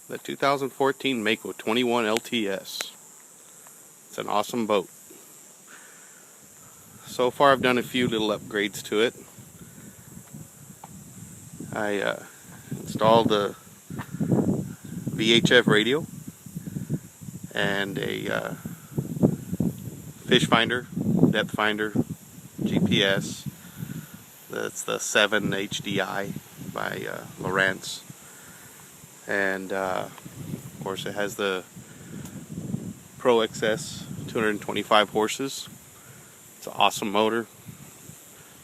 the 2014 Mako 21 LTS. It's an awesome boat. So far I've done a few little upgrades to it. I installed a VHF radio and a fish finder, depth finder, GPS. That's the 7 HDI by Lowrance. And of course it has the Pro XS 225 horses. It's an awesome motor,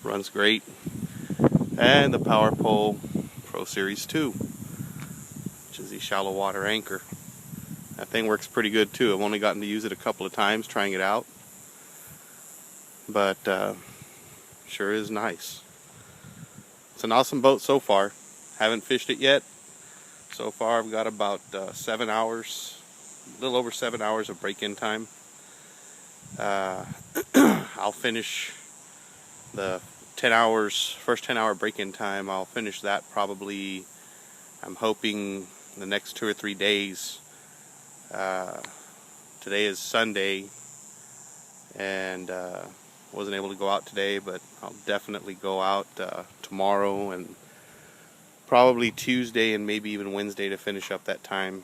runs great. And the Power Pole Pro Series 2, which is the shallow water anchor. That thing works pretty good too. I've only gotten to use it a couple of times trying it out, but sure is nice. It's an awesome boat so far. Haven't fished it yet. So far I've got about 7 hours, a little over 7 hours of break-in time. I'll finish the 10 hours, first 10 hour break-in time. I'll finish that probably, I'm hoping, the next 2 or 3 days. Today is Sunday, and wasn't able to go out today, but I'll definitely go out tomorrow and probably Tuesday and maybe even Wednesday to finish up that time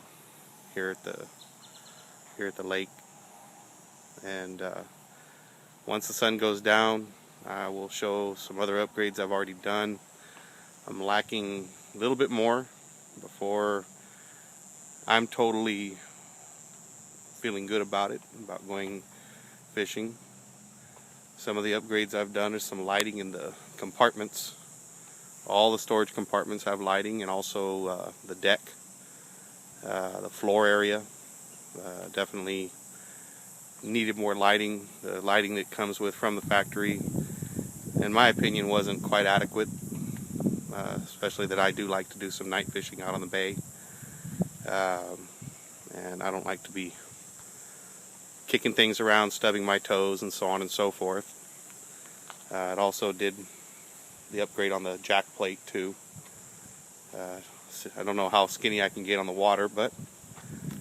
here at the lake. And once the sun goes down, I will show some other upgrades I've already done. I'm lacking a little bit more before I'm totally feeling good about it, about going fishing. Some of the upgrades I've done is some lighting in the compartments. All the storage compartments have lighting, and also the deck, the floor area. Definitely needed more lighting. The lighting that comes with from the factory, in my opinion, wasn't quite adequate, especially that I do like to do some night fishing out on the bay, and I don't like to be kicking things around, stubbing my toes, and so on and so forth. It also did the upgrade on the jack plate too. I don't know how skinny I can get on the water, but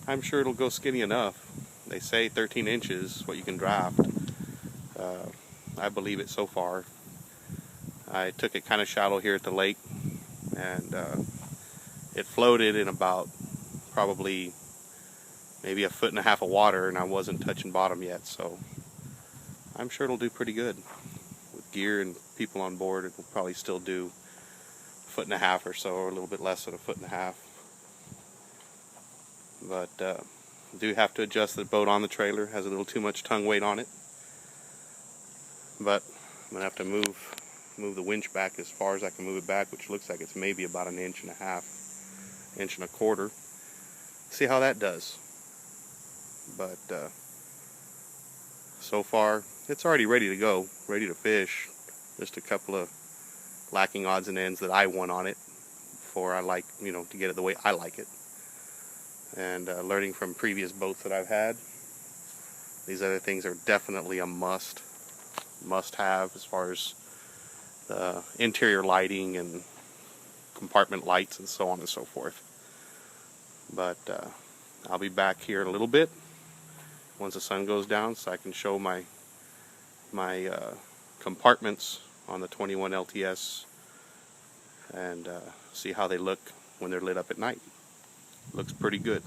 I'm sure it'll go skinny enough. They say 13 inches what you can draft. I believe it so far. I took it kind of shallow here at the lake, and it floated in about probably maybe 1.5 feet of water, and I wasn't touching bottom yet, so I'm sure it'll do pretty good. With gear and people on board, it will probably still do 1.5 feet or so, or a little bit less than 1.5 feet. But do have to adjust the boat on the trailer. Has a little too much tongue weight on it, but I'm gonna have to move the winch back as far as I can move it back, which looks like it's maybe about 1.5 inches, 1.25 inches. See how that does. But so far it's already ready to go, ready to fish. Just a couple of lacking odds and ends that I want on it before I like, to get it the way I like it. And learning from previous boats that I've had, these other things are definitely a must have as far as the interior lighting and compartment lights and so on and so forth. But I'll be back here in a little bit once the sun goes down, so I can show my compartments on the 21 LTS and see how they look when they're lit up at night. Looks pretty good.